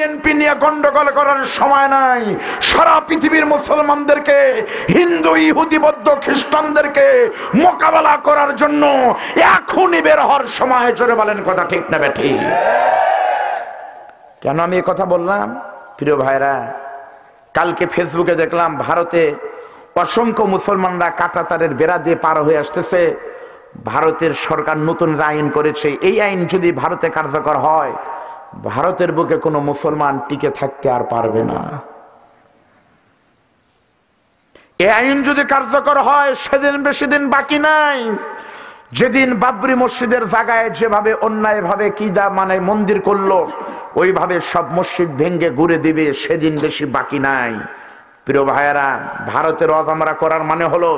BNP নিয়ে গন্ডগোল করার সময় নাই। সারা পৃথিবীর মুসলমানদেরকে, হিন্দু, ইহুদি, বৌদ্ধ, খ্রিস্টানদেরকে মোকাবেলা করার জন্য এখনই বের হওয়ার সময়। জোরে বলেন কথা ঠিক না বেঠিক? কেন আমি এই কথা বললাম? প্রিয় ভাইরা, কালকে ফেসবুকে দেখলাম ভারতে অসংখ্য মুসলমানরা কাঁটাতারের বেড়া দিয়ে পার হয়ে আসতেছে। ভারতের সরকার নতুন আইন করেছে, এই আইন যদি ভারতে কার্যকর হয়, ভারতের বুকে কোনো মুসলমান টিকে থাকতে আর পারবে না। এই আইন যদি কার্যকর হয়, সেদিন বেশি দিন বাকি নাই যেদিন বাবরি মসজিদের জায়গায় যেভাবে অন্যায় ভাবে মানে মন্দির করলো, ওইভাবে সব মসজিদ ভেঙ্গে ঘুরে দিবে, সেদিন বেশি বাকি নাই। প্রিয় ভাইয়েরা, ভারতের অজামরা করার মানে হলো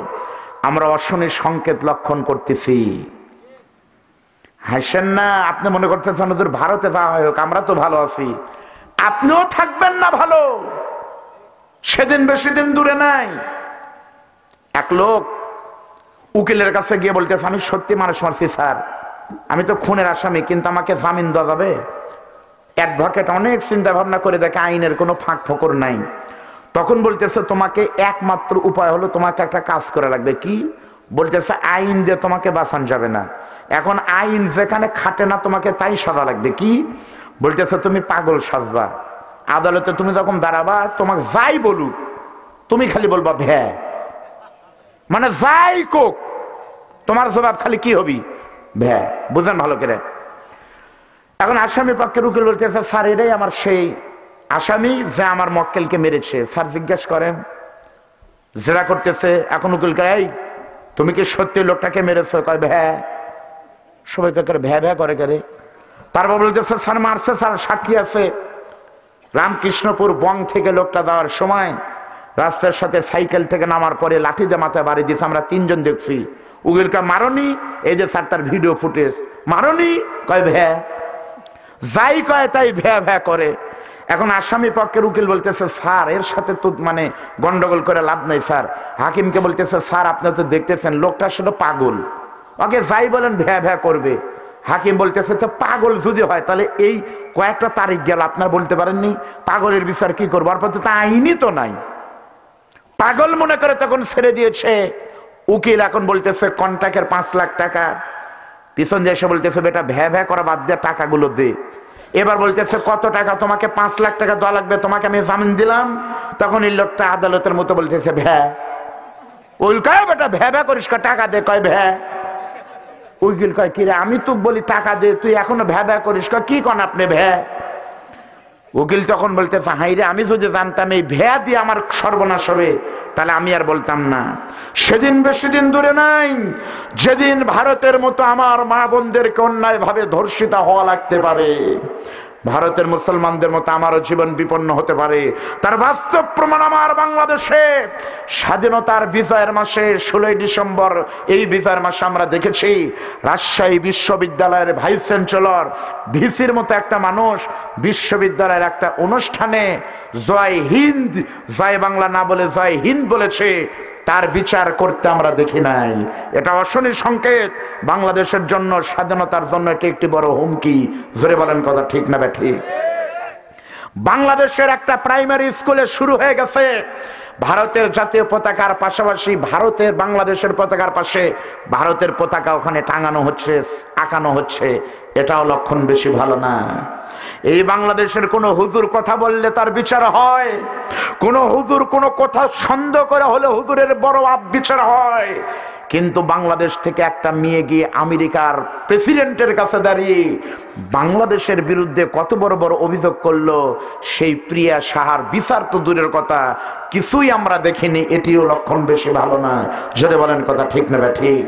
আমরা অশনি সংকেত লক্ষণ করতেছি। হাসেন না, আপনি মনে করতেছেন হুজুর ভারতে যাওয়া হোক, আমরা তো ভালো আছি। আপনিও থাকবেন না ভালো, সেদিন বেশি দিন দূরে নাই। এক লোক উকিলের কাছে গিয়ে বলতেছে, আমি সত্যি মানুষ মারছি স্যার, আমি তো খুনের আসামি, কিন্তু আমাকে জামিন দেওয়া যাবে? অ্যাডভোকেট অনেক চিন্তা ভাবনা করে দেখে আইনের কোনো ফাঁক ফোকর নাই। তখন বলতেছে, তোমাকে একমাত্র উপায় হলো তোমাকে একটা কাজ করা লাগবে। কি? বলতেছে, আইন দিয়ে তোমাকে বাঁচানো যাবে না। এখন আইন যেখানে খাটে না, তোমাকে তাই সাজা লাগবে। কি? বলতেছে, তুমি পাগল সাজবা। আদালতে তুমি যখন দাঁড়াবা, তোমাকে যাই বলুক, তুমি খালি বলবা ভ্যা, মানে যাই কোক, তোমার জবাব খালি কি হবি? ভ্যা। বুঝেন ভালো করে? এখন আসামি পক্ষের উকিল বলতেছে, স্যার এটাই আমার সেই আসামি যে আমার মক্কেলকে মেরেছে। স্যার জিজ্ঞাসা করেন, জেরা করতেছে। এখন উকিল কয়, এই তুমি কি সত্যি লোকটাকে মেরেছো? কয় ভ্যা। সবাই করে ভ্যা ভ্যা করে করে। তারপর বলতেছে, স্যার মারছে স্যার, সাক্ষী আছে। রামকৃষ্ণপুর বং থেকে লোকটা দেওয়ার সময় রাস্তার সাথে সাইকেল থেকে নামার পরে লাঠি দিয়ে মাথায় বাড়ি দিয়েছে, আমরা তিনজন দেখছি। উকিলকে মারনি? এই যে স্যার তার ভিডিও ফুটেজ। মারনি? কয় ভ্যা। যাই কয় তাই ভ্যা ভ্যা করে। এখন আসামি পক্ষের উকিল বলতেছে, স্যার এর সাথে তো মানে গন্ডগোল করে লাভ নাই স্যার। হাকিমকে বলতেছে, স্যার আপনি তো দেখতেছেন লোকটা সেটা পাগল, ওকে যাই বলেন ভ্যা ভ্যা করবে। হাকিম বলতেছে, তো পাগল যদি হয় তাহলে এই কয়েকটা তারিখ গেল আপনার বলতে পারেননি? পাগলের বিচার কি করবো? আর তো আইনই তো নাই। পাগল মনে করে তখন ছেড়ে দিয়েছে। উকিল এখন বলতেছে কন্ট্রাক্টের 5 লাখ টাকা। পিছন দিয়ে এসে বলতেছে, বেটা ভ্যা ভ্যা করা বাদ দিয়ে টাকাগুলো দে। এবার বলতেছে, কত টাকা? তোমাকে 5 লাখ টাকা দেওয়া লাগবে, তোমাকে আমি জামিন দিলাম। তখন এই লোকটা আদালতের মতো বলতেছে ভ্যা। উকিল কয়, বেটা ভ্যা ভ্যা করিস, টাকা দে। কয় ভ্যা। উকিল কয়, কি রে আমি তোকে বলি টাকা দে, তুই এখনো ভ্যা ভ্যা করিস? কয় কি কন আপনি ভ্যা। উকিল তখন বলতেছে, হাই রে, আমি যদি জানতাম এই ভ্যা দিয়ে আমার সর্বনাশ হবে, তাহলে আমি আর বলতাম না। সেদিন বেশি দিন দূরে নাই যেদিন ভারতের মতো আমার মা বোনদেরকে অন্যায় ভাবে ধর্ষিতা হওয়া লাগতে পারে। ভারতের মুসলমানদের মতো আমারও জীবন বিপন্ন হতে পারে। তার বাস্তব প্রমাণ আমার বাংলাদেশে স্বাধীনতার বিজয়ের মাসে 16ই ডিসেম্বর, এই বিজয়ের মাসে আমরা দেখেছি রাজশাহী বিশ্ববিদ্যালয়ের ভাইস চ্যান্সেলর ভিসির মতো একটা মানুষ বিশ্ববিদ্যালয়ের একটা অনুষ্ঠানে জয় হিন্দ, জয় বাংলা না বলে জয় হিন্দ বলেছে। তার বিচার করতে আমরা দেখি নাই। এটা অশনি সংকেত বাংলাদেশের জন্য, স্বাধীনতার জন্য এটি একটি বড় হুমকি। জোরে বলেন কথা ঠিক না ঠিক? বাংলাদেশের একটা প্রাইমারি স্কুলে শুরু হয়ে গেছে ভারতের জাতীয় পতাকার পাশাপাশি ভারতের বাংলাদেশের পতাকার পাশে ভারতের পতাকা ওখানে টাঙানো হচ্ছে, আঁকানো হচ্ছে। এটাও লক্ষণ বেশি ভালো না। এই বাংলাদেশের কোন হুজুর কথা বললে তার বিচার হয়, কোন হুজুর কোন কথা সন্দেহ করে হলে হুজুরের বড় বিচার হয়। কিন্তু বাংলাদেশ থেকে একটা মেয়ে গিয়ে আমেরিকার প্রেসিডেন্টের কাছে দাঁড়িয়ে বাংলাদেশের বিরুদ্ধে কত বড় বড় অভিযোগ করলো, সেই প্রিয়া সাহার বিচার তো দূরের কথা, কিছুই আমরা দেখিনি। এটিও লক্ষণ বেশি ভালো না। জোরে বলেন কথা ঠিক না ঠিক?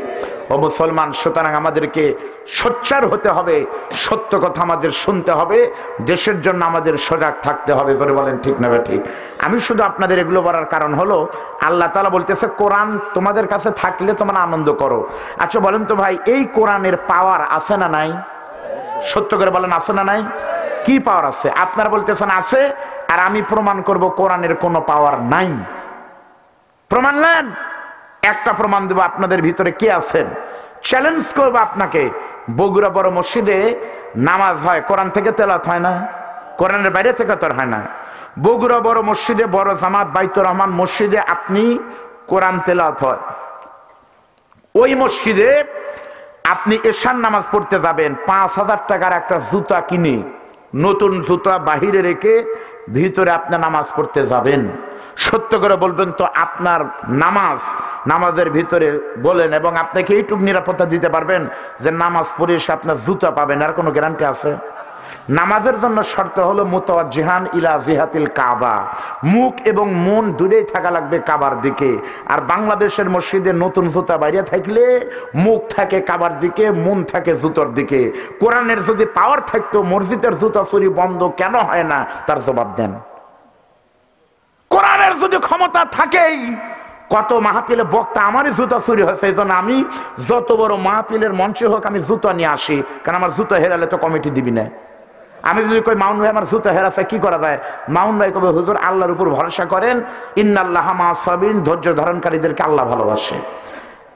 ও মুসলমান, সুতরাং আমাদেরকে সোচ্চার হতে হবে, সত্য কথা আমাদের শুনতে হবে, দেশের জন্য আমাদের সজাগ থাকতে হবে। জোরে বলেন ঠিক না ঠিক? আমি শুধু আপনাদের এগুলো বলার কারণ হলো আল্লাহ তাআলা বলতেছে কোরআন তোমাদের কাছে থাকলে তোমরা আনন্দ করো। আচ্ছা বলেন তো ভাই, এই কোরআনের পাওয়ার আছে না নাই? সত্য করে বলেন, আছে না নাই? কি পাওয়ার আছে? আপনারা বলতেছেন আছে, আর আমি প্রমাণ করব কোরআনের কোনো পাওয়ার নাই। প্রমাণ নেন, একটা প্রমাণ দেব আপনাদের ভিতরে কে আছেন। চ্যালেঞ্জ করবো আপনাকে। বগুড়া বড় মসজিদে নামাজ হয়, কোরআন থেকে তেলাওয়াত হয় না? কোরআনের বাইরে থেকে তো হয় না। বগুড়া বড় মসজিদে, বড় জামাত বাইতুর রহমান মসজিদে আপনি কোরআন তেলাওয়াত হয়। ওই মসজিদে আপনি এশার নামাজ পড়তে যাবেন, 5,000 টাকার একটা জুতা কিনে, নতুন জুতা বাহিরে রেখে ভিতরে আপনি নামাজ পড়তে যাবেন। সত্য করে বলবেন তো আপনার নামাজের ভিতরে বলেন, এবং আপনাকে এইটুকু নিরাপত্তা দিতে পারবেন যে নামাজ পড়ে এসে আপনার জুতা পাবেন, আর কোনো গ্যারান্টি আছে? নামাজের জন্য শর্ত হলো মুতাওয়াজ্জিহান ইলা জিহাতিল কাবা, মুখ এবং মন দূরেই থাকা লাগবে কাবার দিকে। আর বাংলাদেশের মসজিদে নতুন জুতা বাইরে থাকলে মুখ থাকে কাবার দিকে, মন থাকে জুতার দিকে। কোরআনের যদি পাওয়ার থাকতো মসজিদের জুতা চুরি বন্ধ কেন হয় না, তার জবাব দেন। কোরআনের যদি ক্ষমতা থাকেই, কত মাহফিলে বক্তা আমারই জুতা চুরি হয়েছে, এই জন্য আমি যত বড় মাহফিলের মঞ্চে হোক আমি জুতা নিয়ে আসি, কারণ আমার জুতা হেরালে তো কমিটি দিবি না। আমি যদি কই মাউন ভাই আমার জুতা হেরাছে, কি করা যায়? মাউন ভাই কবে হুজুর আল্লাহর উপর ভরসা করেন, ইন্নাল্লাহা মা'আস সাবিরিন, ধৈর্য ধারণকারীদেরকে আল্লাহ ভালোবাসে।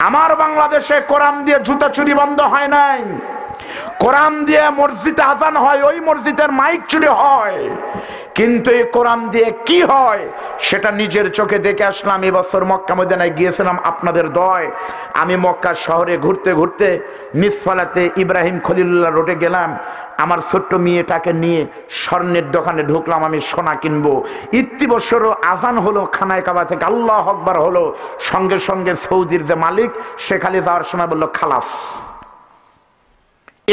আমার বাংলাদেশে কোরআন দিয়ে জুতা চুরি বন্ধ হয় নাই। কোরআন দিয়ে মসজিদে আজান হয়, ওই মসজিদের মাইক চুরি হয়, কিন্তু এই কোরআন দিয়ে কি হয় সেটা নিজের চোখে দেখে আসলাম। এবছর মক্কা মদিনায় গিয়েছিলাম আপনাদের দয়। আমি মক্কা শহরে ঘুরতে ঘুরতে মিসফালাতে ইব্রাহিম খলিলুল্লাহ রোডে গেলাম। আমার ছোট্ট মেয়েটাকে নিয়ে স্বর্ণের দোকানে ঢুকলাম, আমি সোনা কিনবো। ইতি বছর আজান হলো খানায় কাবা থেকে, আল্লাহু আকবার হলো, সঙ্গে সঙ্গে সৌদির যে মালিক সে খালি যাওয়ার সময় বললো খালাস।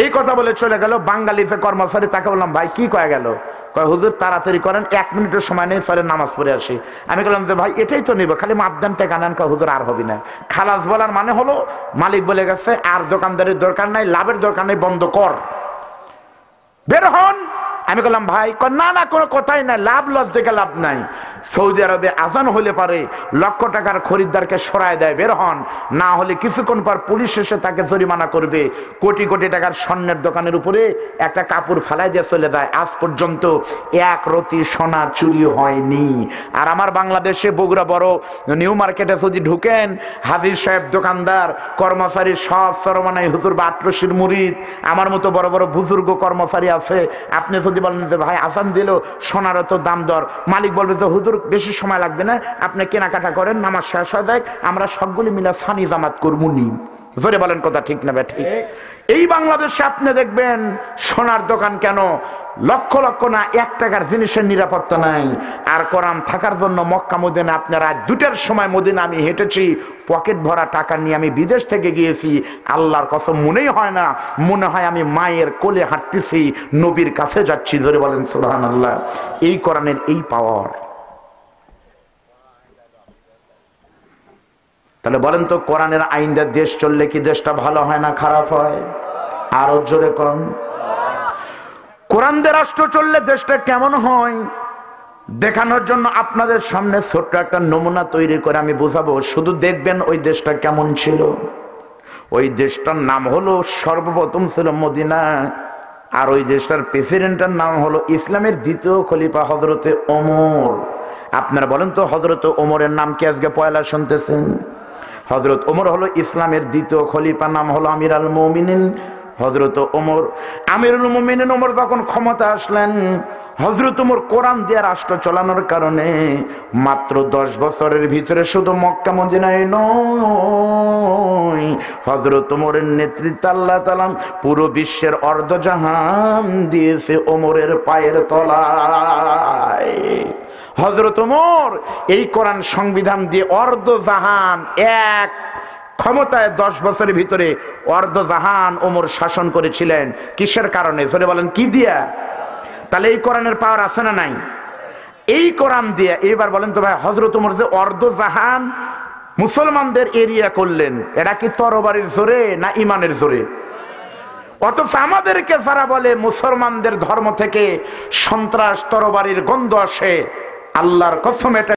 এই কথা বলে চলে গেল। বাঙালি যে কর্মচারী তাকে বললাম ভাই কি কয়ে গেল? কয় হুজুর তাড়াতাড়ি করেন, 1 মিনিটের সময় নেই, চলে নামাজ পড়ে আসি। আমি বললাম যে ভাই এটাই তো নিব, খালি মাপদান টাকা নেন। কয় হুজুর আর হবি না। খালাস বলার মানে হলো মালিক বলে গেছে আর দোকানদারের দরকার নাই, লাভের দরকার নাই, বন্ধ কর, বের হন। আমি বললাম ভাই, না না কোনো কথাই নাই, লাভ লস দেখে লাভ নাই। সৌদি আরবে আজান হলে পারে লক্ষ টাকার খরিদ্দারকে সরায় দেয়, বের হন, না হলে কিছুক্ষণ পর পুলিশ এসে তাকে জরিমানা করবে। কোটি কোটি টাকার স্বর্ণের দোকানের উপরে একটা কাপড় ফেলাই দিয়ে চলে যায়। আজ পর্যন্ত 1 রতি সোনা চুরি হয়নি। আর আমার বাংলাদেশে বগুড়া বড় নিউ মার্কেটে যদি ঢুকেন, হাজির সাহেব দোকানদার কর্মচারী সব সরমানাই হুজুর বা আটরশির মুরিদ, আমার মতো বড় বড় বুজুর্গ কর্মচারী আছে। আপনি যদি বলেন যে ভাই আসান দিল সোনার তো দাম দর, মালিক বলবে যে হুজুর বেশি সময় লাগবে না, আপনি কেনাকাটা করেন, নামাজ শেষ হয়ে যায়, আমরা সবগুলি মিলে সানি জামাত করবুনি। জোরে বলেন কথা ঠিক না ঠিক? এই বাংলাদেশে আপনি দেখবেন সোনার দোকান কেন, লক্ষ লক্ষ না 1 টাকার জিনিসের নিরাপত্তা নাই। আর কোরআন থাকার জন্য মক্কা মদিনা আপনারা 2টার সময় মদিনা আমি হেঁটেছি, পকেট ভরা টাকা নিয়ে আমি বিদেশ থেকে গিয়েছি। আল্লাহর কসম মনেই হয় না, মনে হয় আমি মায়ের কোলে হাঁটতেছি, নবীর কাছে যাচ্ছি। জোরে বলেন সুবহানাল্লাহ। এই কোরআনের এই পাওয়ার। তাহলে বলেন তো কোরআনের আইনটা দেশ চললে কি দেশটা ভালো হয় না খারাপ হয়? আরো জোরে কোন? কোরআন দিয়ে রাষ্ট্র চললে দেশটা কেমন হয় দেখানোর জন্য আপনাদের সামনে ছোট্ট একটা নমুনা তৈরি করে আমি বোঝাবো, শুধু দেখবেন ওই দেশটা কেমন ছিল। ওই দেশটার নাম হলো, সর্বপ্রথম ছিল মদিনা, আর ওই দেশটার প্রেসিডেন্টের নাম হলো ইসলামের 2য় খলিফা হযরতে ওমর। আপনারা বলেন তো হযরতে ওমরের নাম কি আজকে পয়লা শুনতেছেন? হযরত ওমর হলো ইসলামের 2য় খলিফা, নাম হলো আমির আল মুমিনিন হযরত ওমর। আমিরুল মুমিনিন ওমর যখন ক্ষমতা আসলেন, হযরত ওমর কোরআন দিয়ে রাষ্ট্র চালানোর কারণে মাত্র 10 বছরের ভিতরে শুধু মক্কা মদিনায় নয়, হযরত ওমরের নেতৃত্বে আল্লাহ তাআলা পুরো বিশ্বের অর্ধজাহান দিয়েছে ওমরের পায়ের তলায়। হযরত ওমর এই কোরআন সংবিধান দিয়ে অর্ধজাহান এক ক্ষমতায় 10 বছরের ভিতরে অর্ধজাহান ওমর শাসন করেছিলেন। কিসের কারণে? জোরে বলেন কি দিয়া? তাহলে এই কোরআনের পাওয়ার আছে না নাই? এই কোরআন দিয়ে। এবার বলেন তো ভাই, হযরত ওমর যে অর্ধজাহান মুসলমানদের এরিয়া করলেন, এটা কি তরবারির জোরে না ইমানের জোরে? অথচ আমাদেরকে যারা বলে মুসলমানদের ধর্ম থেকে সন্ত্রাস তরবারির গন্ধ আসে, আল্লাহর কসম এটা